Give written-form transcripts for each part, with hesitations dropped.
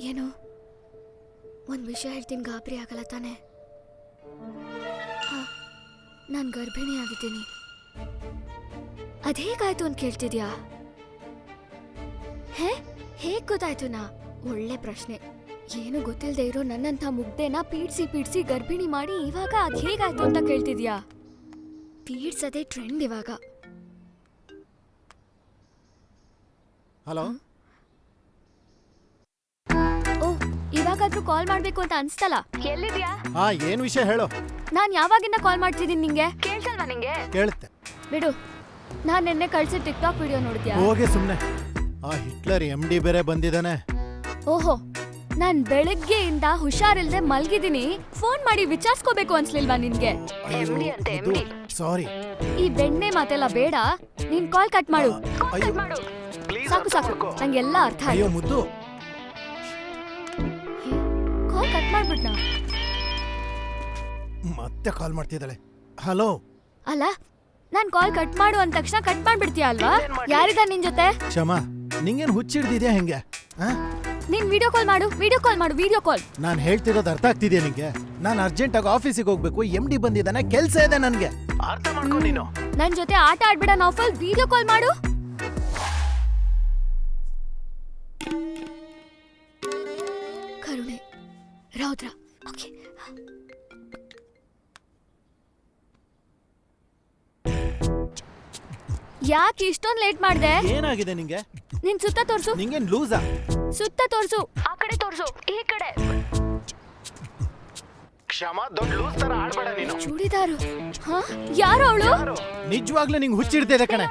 ಏನು ಒಂದು ವಿಷಯ ಹೇಳ್ತೀನಿ, ಗಾಬರಿ ಆಗಲ್ಲ ತಾನೆ? ನಾನು ಗರ್ಭಿಣಿ ಆಗಿದ್ದೀನಿ. ಅದೇಗಾಯ್ತು ಅಂತ ಕೇಳ್ತಿದ್ಯಾ? ಹೇಗ್ ಗೊತ್ತಾಯ್ತು? ಒಳ್ಳೆ ಪ್ರಶ್ನೆ. ಏನು ಗೊತ್ತಿಲ್ಲದೆ ಇರೋ ನನ್ನಂಥ ಮುಗ್ಧೆನ ಪೀಡ್ಸಿ ಗರ್ಭಿಣಿ ಮಾಡಿ ಇವಾಗ ಅದ್ ಹೇಗಾಯ್ತು ಅಂತ ಕೇಳ್ತಿದ್ಯಾ? ಪೀಡ್ಸದೇ ಟ್ರೆಂಡ್ ಇವಾಗ. ಹಲೋ. ಓ, ಇವಾಗಾದ್ರೂ ಕಾಲ್ ಮಾಡ್ಬೇಕು ಅಂತ ಅನ್ಸ್ತಲ್ಲ. ಎಲ್ಲಿದ್ಯಾ? ಏನ್ ವಿಷಯ ಹೇಳು. ನಾನ್ ಯಾವಾಗಿಂದ ಕಾಲ್ ಮಾಡ್ತಿದ್ದೀನಿ ನಿಂಗೆ? ಕೇಳ್ಸಲ್ವಾ ನಿಂಗೆ? ಕೇಳುತ್ತೆ ಬಿಡು. ನಾನ್ ನಿನ್ನೆ ಕಳ್ಸಿದ ಟಿಕ್ಟಾಕ್ ವಿಡಿಯೋ ನೋಡಿದ್ಯಾ? ಹೋಗಿ ಸುಮ್ನೆ. ಆ ಹಿಟ್ಲರ್ MD ಬೇರೆ ಬಂದಿದ್ದಾನೆ. ಓಹೋ, ನಾನ್ ಬೆಳಗ್ಗೆಯಿಂದ ಹುಷಾರಿಲ್ದೆ ಮಲ್ಗಿದ್ದೀನಿ. ಫೋನ್ ಮಾಡಿ ವಿಚಾರಿಸ್ಕೋಬೇಕು ಅನ್ಸ್ಲಿಲ್ವಾ ನಿನ್ಗೆ? ಸಾರಿ. ಈ ಬೆಣ್ಣೆ ಮಾತೆಲ್ಲ ಬೇಡ, ನೀನ್ ಕಾಲ್ ಕಟ್ ಮಾಡು. ಸಾಕು ಸಾಕು, ನಂಗೆಲ್ಲ ಅರ್ಥ ಅಯ್ಯೋ ಆಯ್ತು. ಮುದ್ದು. ಕಾಲ್ ಕಟ್ ಮಾಡ್ಬಿಟ್ನಾ? ಮತ್ತೆ ಕಾಲ್ ಮಾಡ್ತಿದ್ದಾಳೆ. ಹಲೋ. ಅಲ್ಲ, ನಾನ್ ಕಾಲ್ ಕಟ್ ಮಾಡು ಅಂದ ತಕ್ಷಣ ಕಟ್ ಮಾಡ್ಬಿಡ್ತೀಯ ಅಲ್ವಾ? ಯಾರಿದ ನಿನ್ ಜೊತೆ? ಕ್ಷಮಾ, ನಿಂಗೇನ್ ಹುಚ್ಚಿಡ್ದಿದ್ಯಾ ಹೆಂಗೆ? ನೀನ್ ವಿಡಿಯೋ ಕಾಲ್ ಮಾಡು, ವಿಡಿಯೋ ಕಾಲ್. ನಾನ್ ಹೇಳ್ತಿರೋದು ಅರ್ಥ ಆಗ್ತಿದ್ಯಾ ನಿಂಗೆ? ನಾನ್ ಅರ್ಜೆಂಟ್ ಆಗಿ ಆಫೀಸಿಗೆ ಹೋಗ್ಬೇಕು, MD ಬಂದಿದ್ದಾನೆ, ಕೆಲ್ಸ ಇದೆ ನನ್ಗೆ. ಅರ್ಥ ಮಾಡ್ಕೊ ನೀನು. ನನ್ ಜೊತೆ ಆಟ ಆಡ್ಬೇಡ ನೌಫಲ್, ವಿಡಿಯೋ ಕಾಲ್ ಮಾಡು. ಕರುಣೆ, ರೌದ್ರ. ಓಕೆ. ಯಾಕೆ ಇಷ್ಟೊಂದು ಲೇಟ್ ಮಾಡ್ದೆ? ಏನಾಗಿದೆ ನಿಂಗೆ? ನಿನ್ ಸುತ್ತ ತೋರ್ಸು. ನಿಂಗೇನ್ ಲೂಸಾ? ಸುತ್ತ ತೋರ್ಸು. ಆ ಕಡೆ ತೋರ್ಸು, ಈ ಕಡೆ. ಕ್ಷಮಾ, ದೊಡ್ಡ ಲೂಸ್ ತರ ಆಡ್ಬೇಡ ನೀನು. ಚೂಡಿದಾರು. ಯಾರು ಅವಳು? ನಿಜವಾಗ್ಲೂ ನಿಂಗೆ ಹುಚ್ಚಿಡ್ತಿದೆ ಕಣೆ.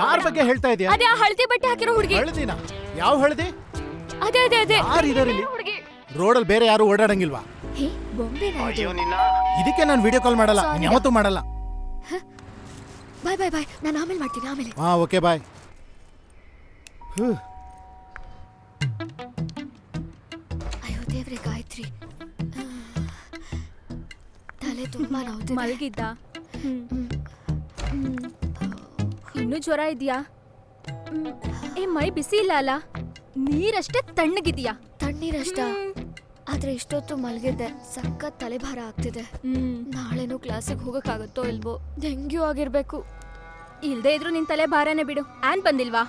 ಯಾರ ಬಗ್ಗೆ ಹೇಳ್ತಾ ಇದೀಯಾ? ಅದೇ ಆ ಹಳದಿ ಬಟ್ಟೆ ಹಾಕಿರೋ ಹುಡುಗಿ. ಹಳದಿನ? ಯಾವ ಹಳದಿ? ಅದೇ ಅದೇ ಅದೇ. ಯಾರು ಇದಾರೆ ಇಲ್ಲಿ? ರೋಡಲ್ಲಿ ಬೇರೆ ಯಾರು ಓಡಾಡಂಗಿಲ್ವಾ? ಹೇ, ಬೊಂಬೆನಾ ಇದು? ಇದಕ್ಕೆ ನಾನು ವಿಡಿಯೋ ಕಾಲ್ ಮಾಡಲ್ಲ, ಯಾವತ್ತೂ ಮಾಡಲ್ಲ. ಬಾಯ್ ಬಾಯ್ ಬಾಯ್, ನಾನು ಆಮೇಲೆ ಮಾಡ್ತೀನಿ, ಆಮೇಲೆ. Okay bye. ಅಯ್ಯೋ ದೇವ್ರೆ, ಗಾಯತ್ರಿ ತಲೆ ತುಂಬಾ ನೋವು. ಮಲಗಿದ್ದ? ಇನ್ನೂ ಜ್ವರ ಇದೆಯಾ? ಮೈ ಬಿಸಿ ಇಲ್ಲ ಅಲ್ಲ? ನೀರಷ್ಟೇ ತಣ್ಣಗಿದೆಯಾ? ತಣ್ಣೀರಷ್ಟ. ಆದ್ರೆ ಇಷ್ಟೊತ್ತು ಮಲಗಿದ್ದೆ, ಸಖತ್ ತಲೆಭಾರ ಆಗ್ತಿದೆ. ನಾಳೆನೂ ಕ್ಲಾಸಿಗೆ ಹೋಗಕ್ಕಾಗತ್ತೋ ಇಲ್ವೋ? ಡೆಂಗ್ಯೂ ಆಗಿರ್ಬೇಕು. ಇಲ್ದೇ ಇದ್ರು ನಿನ್ ತಲೆ ಭಾರನೇ ಬಿಡು. ಆನ್ ಬಂದಿಲ್ವಾ?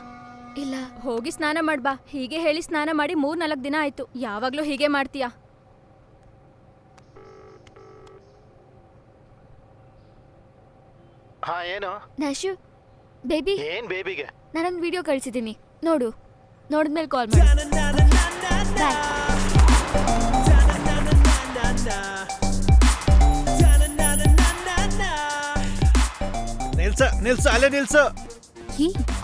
ಇಲ್ಲ. ಹೋಗಿ ಸ್ನಾನ ಮಾಡ್ಬಾ. ಹೀಗೆ ಹೇಳಿ ಸ್ನಾನ ಮಾಡಿ 3-4 ದಿನ ಆಯ್ತು. ಯಾವಾಗ್ಲೂ ಹೀಗೆ ಮಾಡ್ತೀಯಾ? ಏನು? ನಶು ಬೇಬಿ, ಏನ್ ಬೇಬಿಗೆ? ನಾನೊಂದು ವಿಡಿಯೋ ಕಳ್ಸಿದ್ದೀನಿ, ನೋಡು. ನೋಡಿದ್ಮೇಲೆ ಕಾಲ್ ಮಾಡಿ. ಬಾಯ್. ನಿಲ್ಸು, ಅಲ್ಲೇ ನಿಲ್ಸು.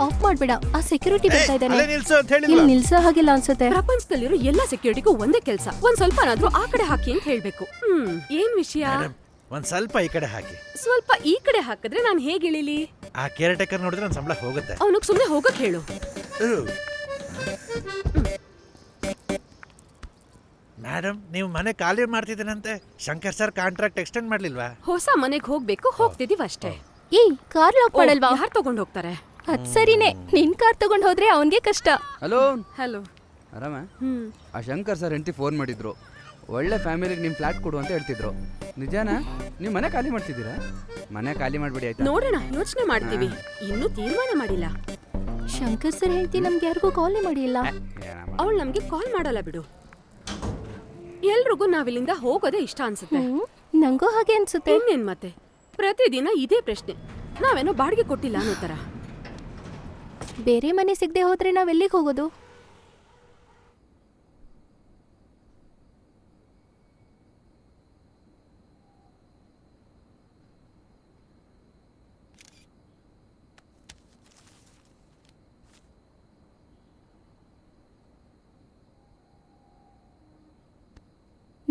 ಆಫ್ ಮಾಡ್ಬೇಡ, ಆ ಸೆಕ್ಯೂರಿಟಿ ಬರ್ತಾ ಇದ್ದಾನೆ. ಅಲ್ಲೇ ನಿಲ್ಸು ಅಂತ ಹೇಳಿ. ಇಲ್ಲಿ ನಿಲ್ಸೋ ಹಾಗಿಲ್ಲ ಅನ್ಸುತ್ತೆ. ಪ್ರಪಂಚದಲ್ಲಿರೋ ಎಲ್ಲಾ ಸೆಕ್ಯೂರಿಟಿಗೂ ಒಂದೇ ಕೆಲಸ, ಒಂದ್ ಸ್ವಲ್ಪನಾದ್ರೂ ಆ ಕಡೆ ಹಾಕಿ ಅಂತ ಹೇಳ್ಬೇಕು. ಏನ್ ವಿಷಯ? ಒಂದ್ ಸ್ವಲ್ಪ ಈ ಕಡೆ ಹಾಕಿ. ಸ್ವಲ್ಪ ಈ ಕಡೆ ಹಾಕಿದ್ರೆ ನಾನು ಹೇಗೆ ಇಳಿಲಿ? ಆ ಕೇರ್ ಟೇಕರ್ ನೋಡಿದ್ರೆ ನನ್ ಸಂಬಳ ಹೋಗುತ್ತೆ. ಅವನಿಗೆ ಸುಮ್ನೆ ಹೋಗಕ್ ಹೇಳು. ಮೇಡಮ್, ನೀವು ಮನೆ ಖಾಲಿ ಮಾಡ್ತಿದ್ದೀನಂತೆ. ಶಂಕರ್ ಸರ್ ಕಾಂಟ್ರಾಕ್ಟ್ ಎಕ್ಸ್ಟೆಂಡ್ ಮಾಡ್ಲಿಲ್ವಾ? ಹೊಸ ಮನೆಗೆ ಹೋಗ್ಬೇಕು, ಹೋಗ್ತಿದೀವಿ ಅಷ್ಟೇ. ಕಾರ್ ಲಾಕ್ ಮಾಡಲ್ವಾ? ಯಾರು ತಗೊಂಡ್ ಹೋಗ್ತಾರೆ? ಅದ್ ಸರಿನೇ, ನಿನ್ ಕಾರ್ ತಗೊಂಡ್ ಹೋದ್ರೆ ಅವನ್ಗೆ ಕಷ್ಟ. ಹಲೋ. ಹಲೋ. ಆರಾಮ? ಆ ಶಂಕರ್ ಸರ್ ಹೆಂಡತಿ ಫೋನ್ ಮಾಡಿದ್ರು. ಒಳ್ಳೆ ಫ್ಯಾಮಿಲಿಗೆ ನಿಮ್ ಫ್ಲಾಟ್ ಕೊಡು ಅಂತ ಹೇಳ್ತಿದ್ರು. ನಿಜಾನಾ? ನೀವು ಮನೆ ಖಾಲಿ ಮಾಡ್ತಿದ್ದೀರಾ? ಮನೆ ಖಾಲಿ ಮಾಡ್ಬಿಡಿ ಆಯ್ತಾ? ನೋಡೋಣ, ಯೋಚನೆ ಮಾಡ್ತೀವಿ. ಇನ್ನೂ ತೀರ್ಮಾನ ಮಾಡಿಲ್ಲ. ಶಂಕರ್ ಸರ್ ಹೆಂಡತಿ ನಮ್ಗೆ ಯಾರಿಗೂ ಕಾಲ್ ಮಾಡಿಲ್ಲ. ಅವಳು ನಮ್ಗೆ ಕಾಲ್ ಮಾಡಲ್ಲ ಬಿಡು. ಎಲ್ರಿಗೂ ನಾವಿಲ್ಲಿಂದ ಹೋಗೋದೇ ಇಷ್ಟ ಅನ್ಸುತ್ತೆ. ನಂಗೂ ಹಾಗೆ ಅನ್ಸುತ್ತೆ. ಇನ್ನೇನ್ ಮತ್ತೆ, ಪ್ರತಿದಿನ ಇದೇ ಪ್ರಶ್ನೆ. ನಾವೇನೋ ಬಾಡಿಗೆ ಕೊಟ್ಟಿಲ್ಲ ಅನ್ನೋ ತರ. ಬೇರೆ ಮನೆ ಸಿಗದೆ ಹೋದ್ರೆ ನಾವೆಲ್ಲಿಗೆ ಹೋಗೋದು?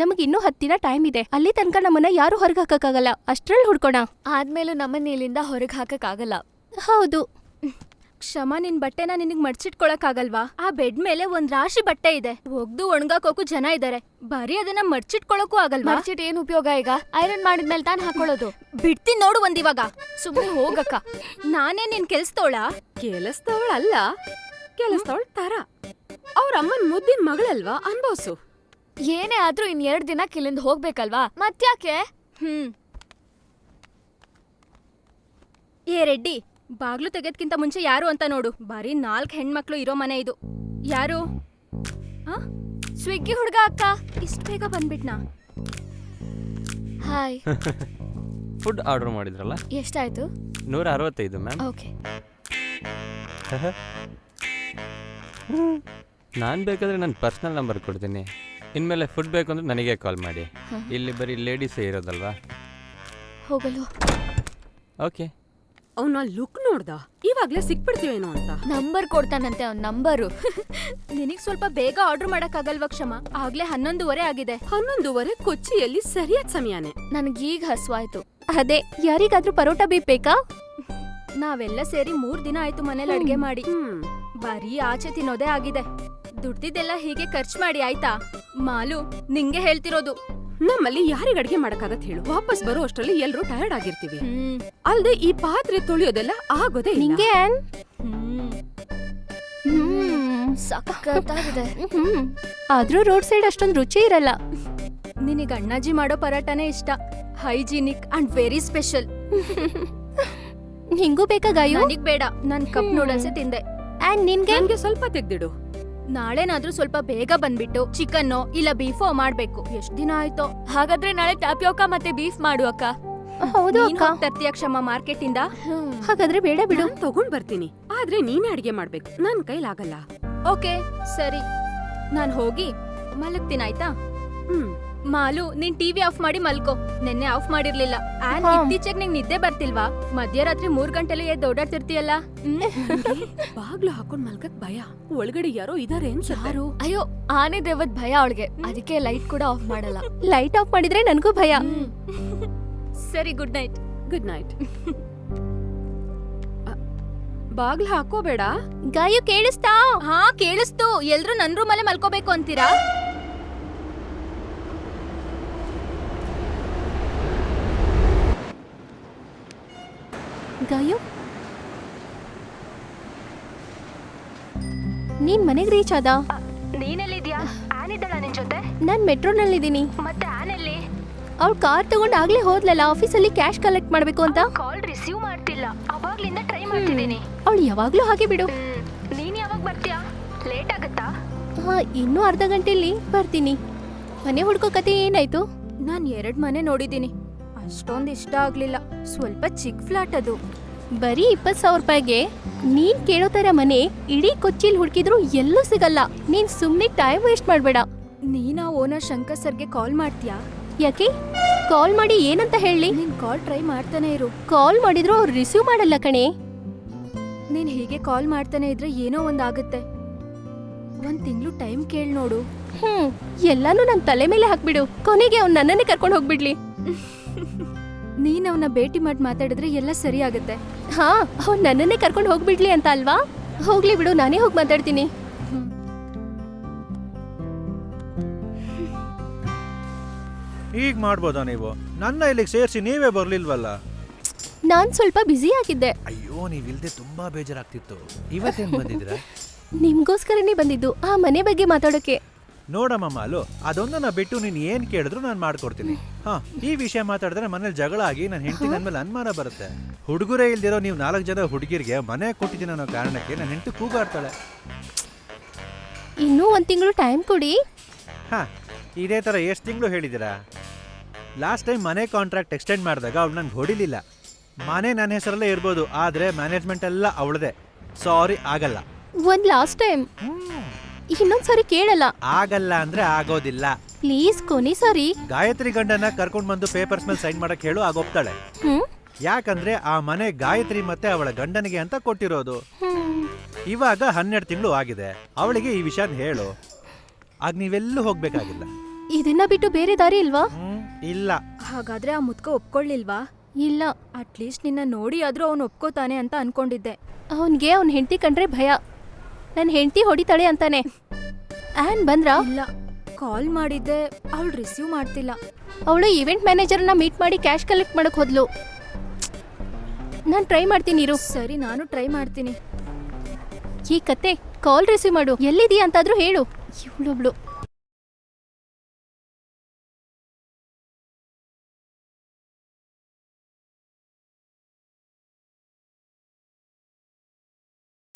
ನಮಗೆ ಇನ್ನೂ 10 ದಿನ ಟೈಮ್ ಇದೆ. ಅಲ್ಲಿ ತನಕ ನಮ್ಮನ್ನ ಯಾರು ಹೊರಗೆ ಹಾಕಕ್ಕಾಗಲ್ಲ. ಅಷ್ಟ್ರಲ್ಲಿ ಹುಡ್ಕೋಣ. ಆದ್ಮೇಲೂ ನಮ್ಮನ್ನ ಇಲ್ಲಿಂದ ಹೊರಗೆ ಹಾಕಕ್ಕಾಗಲ್ಲ. ಹೌದು. ಕ್ಷಮಾ, ನಿನ್ ಬಟ್ಟೆನ ನಿನಗ್ ಮಡ್ಚಿಟ್ಕೊಳಕ್ಕಾಗಲ್ವಾ? ಆ ಬೆಡ್ ಮೇಲೆ ಒಂದ್ ರಾಶಿ ಬಟ್ಟೆ ಇದೆ. ಒಗ್ದು ಒಣಗಾಕೋಕು ಜನ ಇದಾರೆ. ಬರೀ ಅದನ್ನ ಮಡ್ಚಿಟ್ಕೊಳಕ್ಕೂ ಆಗಲ್ವಾ? ಮಡ್ಚಿಟ್ ಏನ್ ಉಪಯೋಗ? ಈಗ ಐರನ್ ಮಾಡಿದ್ಮೇಲೆ ತಾನು ಹಾಕೊಳ್ಳೋದು. ಬಿಡ್ತೀನಿ ನೋಡು ಒಂದಿವಾಗ. ಸುಮ್ಮನೆ ಹೋಗಕ್ಕ. ನಾನೇ ನಿನ್ ಕೆಲ್ಸದವಳ? ಕೆಲಸದವಳಲ್ಲ, ಕೆಲಸದವಳ ತರ. ಅವ್ರ ಅಮ್ಮನ್ ಮುದ್ದಿನ ಮಗಳಲ್ವಾ, ಅನ್ಭವ್ಸು. ಏನೇ ಆದ್ರೂ ಇನ್ 2 ದಿನ ಇಲ್ಲಿಂದ ಹೋಗ್ಬೇಕಲ್ವಾ, ಮತ್ತ್ಯಾಕೆ? ಏ ರೆಡ್ಡಿ, ಬಾಗ್ಲು ತೆಗೆದ್ಕಿಂತ ಮುಂಚೆ ಯಾರು ಅಂತ ನೋಡು. ಬರೀ 4 ಹೆಣ್ಮಕ್ಳು ಇರೋ ಮನೆ ಇದು. ಯಾರು? ಸ್ವಿಗ್ಗಿ ಹುಡ್ಗ ಅಕ್ಕ. ಇಷ್ಟು ಬೇಗ ಬಂದ್ಬಿಟ್ನಾ? ಹಾಯ್. ಫುಡ್ ಆರ್ಡರ್ ಮಾಡಿದ್ರಲ್ಲ, ಎಷ್ಟಾಯ್ತು? 165 ಮ್ಯಾಮ್. ಓಕೆ. ನಾನು ಬೇಕಾದರೆ ನನ್ನ ಪರ್ಸ್ನಲ್ ನಂಬರ್ ಕೊಡ್ತೀನಿ. ಇನ್ಮೇಲೆ ಫುಡ್ ಬೇಕು ಅಂದ್ರೆ ನನಗೆ ಕಾಲ್ ಮಾಡಿ. ಇಲ್ಲಿ ಬರೀ ಲೇಡೀಸೇ ಇರೋದಲ್ವಾ? ಹೋಗಲು. ಓಕೆ. ಅವನ ಲುಕ್ ನೋಡ್ದ, ಇವಾಗ್ಲೇ ಸಿಕ್ಬಿಡ್ತೀವೇನೋ ಅಂತ. ನಂಬರ್ ಕೊಡ್ತಾನಂತೆ, ಅವ್ನ ನಂಬರು. ನಿನಗ್ ಸ್ವಲ್ಪ ಬೇಗ ಆರ್ಡರ್ ಮಾಡಕ್ಕಾಗಲ್ವಾ ಕ್ಷಮ? ಆಗ್ಲೇ 11:30 ಆಗಿದೆ. 11:30 ಕೊಚ್ಚಿಯಲ್ಲಿ ಸರಿಯಾದ ಸಮಯನೇ. ನನಗೀಗ ಹಸ್ವಾಯ್ತು. ಅದೇ, ಯಾರಿಗಾದ್ರೂ ಪರೋಟ ಬೀಪ್ ಬೇಕಾ? ನಾವೆಲ್ಲ ಸೇರಿ 3 ದಿನ ಆಯ್ತು ಮನೇಲಿ ಅಡ್ಗೆ ಮಾಡಿ. ಬರೀ ಆಚೆ ತಿನ್ನೋದೇ ಆಗಿದೆ. ದುಡ್ದಿದ್ದೆಲ್ಲ ಹೀಗೆ ಖರ್ಚು ಮಾಡಿ ಆಯ್ತಾ? ಮಾಲು, ನಿಂಗೆ ಹೇಳ್ತಿರೋದು. ನಮ್ಮಲ್ಲಿ ಯಾರಿಗ ಅಡ್ಗೆ ಮಾಡಕ್ಕಾಗತ್ ಹೇಳು? ವಾಪಸ್ ಬರೋ ಅಷ್ಟ್ರಲ್ಲಿ ಎಲ್ರೂ ಟಯರ್ಡ್ ಆಗಿರ್ತೀವಿ. ಅಲ್ದೆ ಈ ಪಾತ್ರೆ ತೊಳೆಯೋದೆಲ್ಲ ಆಗೋದೇ ಇಲ್ಲ. ನಿಂಗೆ ಸಕ್ಕತ್ತಾಗಿದೆ. ಆದ್ರೂ ರೋಡ್ ಸೈಡ್ ಅಷ್ಟೊಂದು ರುಚಿ ಇರಲ್ಲ. ನಿನಗೆ ಅಣ್ಣಾಜಿ ಮಾಡೋ ಪರಾಟನೇ ಇಷ್ಟ. Hygienic and very special. ನಿಂಗೂ ಬೇಕಾ ಗಾಯು? ನನಗ್ ಬೇಡ, ನನ್ ಕಪ್ ನೂಡಲ್ಸ್ ತಿಂದೆ. ಅಂಡ್ ನಿನ್ಗೆ? ನನ್ಗೆ ಸ್ವಲ್ಪ ತೆಗ್ದಿಡು. ನಾಳೆನಾದ್ರೂ ಸ್ವಲ್ಪ ಬೇಗ ಬಂದ್ಬಿಟ್ಟು ಚಿಕನ್ನೋ ಇಲ್ಲ ಬೀಫೋ ಮಾಡ್ಬೇಕು. ಎಷ್ಟ್ ದಿನ ಆಯ್ತೋ. ಹಾಗಾದ್ರೆ ನಾಳೆ ಟ್ಯಾಪಿಯೋಕಾ ಮತ್ತೆ ಬೀಫ್ ಮಾಡು ಅಕ್ಕ. ಹೌದು ಅಕ್ಕ. ತರ್ತೀಯ ಕ್ಷಮ ಮಾರ್ಕೆಟ್ ಇಂದ? ಹಾಗಾದ್ರೆ ಬೇಡ ಬಿಡು, ನಾನ್ ತಗೊಂಡ್ ಬರ್ತೀನಿ. ಆದ್ರೆ ನೀನೇ ಅಡ್ಗೆ ಮಾಡ್ಬೇಕು, ನನ್ ಕೈಲಾಗಲ್ಲ. ಓಕೆ ಸರಿ, ನಾನ್ ಹೋಗಿ ಮಲಗ್ತೀನಿ ಆಯ್ತಾ? ಮಾಲು, ನೀನ್ ಟಿವಿ ಆಫ್ ಮಾಡಿ ಮಲ್ಕೋ. ನೆನ್ನೆ ಆಫ್ ಮಾಡಿರ್ಲಿಲ್ಲ. ಇತ್ತೀಚೆಗೆ ನಿಂಗ್ ನಿದ್ದೆ ಬರ್ತಿಲ್ವಾ? ಮಧ್ಯರಾತ್ರಿ 3 ಗಂಟೆಲಿ ಎದ್ದು ಓಡಾಡ್ತಿರ್ತೀಯಲ್ಲ. ಬಾಗ್ಲು ಹಾಕೊಂಡ್ ಮಲ್ಗಕ್ ಭಯ. ಒಳಗಡೆ ಯಾರೋ ಇದಾರೆ ಅನ್ಸುತ್ತೆ. ಯಾರು? ಅಯ್ಯೋ, ಆನೆ ದೇವದ್ ಭಯ ಅವಳಿಗೆ, ಅದಕ್ಕೆ ಲೈಟ್ ಕೂಡ ಆಫ್ ಮಾಡಲ್ಲ. ಲೈಟ್ ಆಫ್ ಮಾಡಿದ್ರೆ ನನ್ಗೂ ಭಯ. ಸರಿ, ಗುಡ್ ನೈಟ್. Good night. ಬಾಗ್ಲು ಹಾಕೋಬೇಡ. ಗಾಯು ಕೇಳಿಸ್ತಾ? ಹಾ ಕೇಳಿಸ್ತು. ಎಲ್ರು ನನ್ ರೂಮಲ್ಲೇ ಮಲ್ಕೋಬೇಕು ಅಂತೀರಾ? ಗಾಯು, ನೀನ್ ಮನೆಗ್ ರೀಚ್ ಆದ? ನೀನೆಲ್ಲಿದ್ಯಾ? ಆನ್ ಇದ್ದಳ ನಿನ್ ಜೊತೆ? ನಾನ್ ಮೆಟ್ರೋನಲ್ಲಿದ್ದೀನಿ. ಮತ್ತೆ ಆನ್ ಎಲ್ಲಿ? ಅವ್ಳು ಕಾರ್ ತಗೊಂಡ್ ಆಗ್ಲೇ ಹೋದ್ಲಲ್ಲ ಆಫೀಸಲ್ಲಿ ಕ್ಯಾಶ್ ಕಲೆಕ್ಟ್ ಮಾಡ್ಬೇಕು ಅಂತ. ಕಾಲ್ ರಿಸೀವ್ ಮಾಡ್ತಿಲ್ಲ, ಅವಾಗ್ಲಿಂದ ಟ್ರೈ ಮಾಡ್ತಿದ್ದೀನಿ. ಅವಳು ಯಾವಾಗ್ಲೂ ಹಾಗೆ ಬಿಡು. ನೀನ್ ಯಾವಾಗ ಬರ್ತೀಯಾ? ಲೇಟ್ ಆಗತ್ತಾ? ಹಾ, ಇನ್ನೂ ಅರ್ಧ ಗಂಟೆಲಿ ಬರ್ತೀನಿ. ಮನೆ ಹುಡ್ಕೋ ಕತೆ ಏನಾಯ್ತು? ನಾನ್ 2 ಮನೆ ನೋಡಿದೀನಿ, ಅಷ್ಟೊಂದ್ ಇಷ್ಟ ಆಗ್ಲಿಲ್ಲ. ಸ್ವಲ್ಪ ಚಿಕ್ಕ ಫ್ಲಾಟ್ ಅದು. ಬರೀ 20,000 ರೂಪಾಯಿಗೆ ನೀನ್ ಕೇಳೋ ತರ ಮನೆ ಇಡೀ ಕೊಚ್ಚಿಲ್ ಹುಡುಕಿದ್ರು ಎಲ್ಲೂ ಸಿಗಲ್ಲ. ನೀನ್ ಸುಮ್ನೆ ಟೈಮ್ ವೇಸ್ಟ್ ಮಾಡ್ಬೇಡ. ನೀನಾ ಓನರ್ ಶಂಕರ್ ಸರ್ಗೆ ಕಾಲ್ ಮಾಡ್ತೀಯಾ? ಯಾಕೆ? ಕಾಲ್ ಮಾಡಿ ಏನಂತ ಹೇಳಿ? ನೀನ್ ಕಾಲ್ ಟ್ರೈ ಮಾಡ್ತಾನೆ ಇರು. ಕಾಲ್ ಮಾಡಿದ್ರು ಅವ್ರು ರಿಸೀವ್ ಮಾಡಲ್ಲ ಕಣೆ. ನೀನ್ ಹೀಗೆ ಕಾಲ್ ಮಾಡ್ತಾನೆ ಇದ್ರೆ ಏನೋ ಒಂದಾಗುತ್ತೆ. 1 ತಿಂಗಳು ಟೈಮ್ ಕೇಳ್ ನೋಡು. ಎಲ್ಲಾನು ನನ್ ತಲೆ ಮೇಲೆ ಹಾಕ್ಬಿಡು. ಕೊನೆಗೆ ಅವ್ನ್ ನನ್ನನ್ನೇ ಕರ್ಕೊಂಡು ಹೋಗ್ಬಿಡ್ಲಿ. ನೀನ್ ಅವನ ಭೇಟಿ ಮಾಡಿ ಮಾತಾಡಿದ್ರೆ ಎಲ್ಲ ಸರಿ ಆಗುತ್ತೆ. ಹಾ, ಅವ್ನ್ ನನ್ನನ್ನೇ ಕರ್ಕೊಂಡು ಹೋಗ್ಬಿಡ್ಲಿ ಅಂತ ಅಲ್ವಾ? ಹೋಗ್ಲಿ ಬಿಡು, ನಾನೇ ಹೋಗಿ ಮಾತಾಡ್ತೀನಿ. ಈಗ ಮಾಡ್ಬೋದಾ ನೀವು? ನನ್ನ ಇಲ್ಲಿಗೆ ಸೇರಿಸಿ ನೀವೇ ಬರ್ಲಿಲ್ವಲ್ಲ? ನಾನ್ ಸ್ವಲ್ಪ ಬ್ಯುಸಿ ಆಗಿದ್ದೆ. ಅಯ್ಯೋ, ನೀವಿಲ್ದೆ ತುಂಬಾ ಬೇಜಾರಾಗ್ತಿತ್ತು. ಇವತ್ತೇನ್ ಬಂದಿದ್ದೀರಾ? ನಿಮ್ಗೋಸ್ಕರನೇ ಬಂದಿದ್ದು, ಆ ಮನೆ ಬಗ್ಗೆ ಮಾತಾಡೋಕೆ. ನೋಡಮ್ಮ ಮಾಲು, ಅದೊಂದನ್ನ ಬಿಟ್ಟು ನೀನ್ ಏನ್ ಕೇಳಿದ್ರು ನಾನು ಮಾಡ್ಕೊಡ್ತೀನಿ. ಹಾ, ಈ ವಿಷಯ ಮಾತಾಡಿದ್ರೆ ಮನೇಲಿ ಜಗಳ ಆಗಿ ನನ್ನ ಹೆಂಡತಿ ನನ್ನ ಮೇಲೆ ಅನುಮಾನ ಬರುತ್ತೆ. ಹುಡುಗರೇ ಇಲ್ದಿರೋ ನೀವು 4 ಜನ ಹುಡುಗಿರಿಗೆ ಮನೆ ಕೊಟ್ಟಿದ್ದೀನಿ ಅನ್ನೋ ಕಾರಣಕ್ಕೆ ನನ್ನ ಹೆಂಡತಿ ಕೂಗಾಡ್ತಾಳೆ. ಇನ್ನೂ 1 ತಿಂಗಳು ಟೈಮ್ ಕೊಡಿ. ಹಾ, ಇದೇ ತರ ಎಷ್ಟು ತಿಂಗಳು ಹೇಳಿದ್ದೀರಾ? ಲಾಸ್ಟ್ ಟೈಮ್ ಮನೆ ಕಾಂಟ್ರಾಕ್ಟ್ ಎಕ್ಸ್ಟೆಂಡ್ ಮಾಡಿದಾಗ ಅವ್ಳು ನಂಗೆ ಹೊಡಿಲಿಲ್ಲ. ಮನೆ ನನ್ನ ಹೆಸರಲ್ಲೇ ಇರ್ಬೋದು, ಆದ್ರೆ ಮ್ಯಾನೇಜ್ಮೆಂಟ್ ಎಲ್ಲ ಅವಳದೇ. ಸಾರಿ, ಆಗಲ್ಲ. ಒಂದ್ ಲಾಸ್ಟ್ ಟೈಮ್, ಇನ್ನೊಂದ್ಸರಿ ಕೇಳಲ್ಲ. ಆಗಲ್ಲ ಅಂದ್ರೆ ಆಗೋದಿಲ್ಲ. ಪ್ಲೀಸ್ ಕೊನಿ ಸಾರಿ. ಗಾಯತ್ರಿ ಗಂಡನ ಕರ್ಕೊಂಡ್ ಬಂದು ಪೇಪರ್ಸ್ ಮೇಲೆ ಸೈನ್ ಮಾಡಕ್ ಹೇಳು, ಆಗೋಗ್ತಾಳೆ. ಯಾಕಂದ್ರೆ ಆ ಮನೆ ಗಾಯತ್ರಿ ಮತ್ತೆ ಅವಳ ಗಂಡನಿಗೆ ಅಂತ ಕೊಟ್ಟಿರೋದು. ಇವಾಗ 12 ತಿಂಗಳು ಆಗಿದೆ. ಅವಳಿಗೆ ಈ ವಿಷಯ ಹೇಳು. ಆಗ ನೀವೆಲ್ಲೂ ಹೋಗ್ಬೇಕಾಗಿಲ್ಲ. ಇದನ್ನ ಬಿಟ್ಟು ಬೇರೆ ದಾರಿ ಇಲ್ವಾ? ಇಲ್ಲ. ಹಾಗಾದ್ರೆ ಆ ಮುದ್ಕ ಒಪ್ಕೊಳ್ಳಿಲ್ವಾ? ಇಲ್ಲ, ಅಟ್ಲೀಸ್ಟ್ ನಿನ್ನ ನೋಡಿ ಆದ್ರೂ ಅವ್ನು ಒಪ್ಕೋತಾನೆ ಅಂತ ಅನ್ಕೊಂಡಿದ್ದೆ. ಅವನ್ಗೆ ಅವ್ನ ಹೆಂಡತಿ ಕಂಡ್ರೆ ಭಯ. ನನ್ ಹೆಂಡತಿ ಹೊಡಿತಾಳೆ ಅಂತಾನೆ. ಆನ್ ಬಂದ್ರಾ? ಇಲ್ಲ, ಕಾಲ್ ಮಾಡಿದ್ದೆ, ಅವಳು ರಿಸೀವ್ ಮಾಡ್ತಿಲ್ಲ. ಅವಳು ಇವೆಂಟ್ ಮ್ಯಾನೇಜರ್ನ ಮೀಟ್ ಮಾಡಿ ಕ್ಯಾಶ್ ಕಲೆಕ್ಟ್ ಮಾಡಕ್ ಹೋದ್ಲು. ನಾನ್ ಟ್ರೈ ಮಾಡ್ತೀನಿ ಇರು. ಸರಿ, ನಾನು ಟ್ರೈ ಮಾಡ್ತೀನಿ. ಈ ಕತೆ ಕಾಲ್ ರಿಸೀವ್ ಮಾಡು ಎಲ್ಲಿದೀಯ ಅಂತಾದ್ರೂ ಹೇಳು ಇವಳೊಬ್ಳು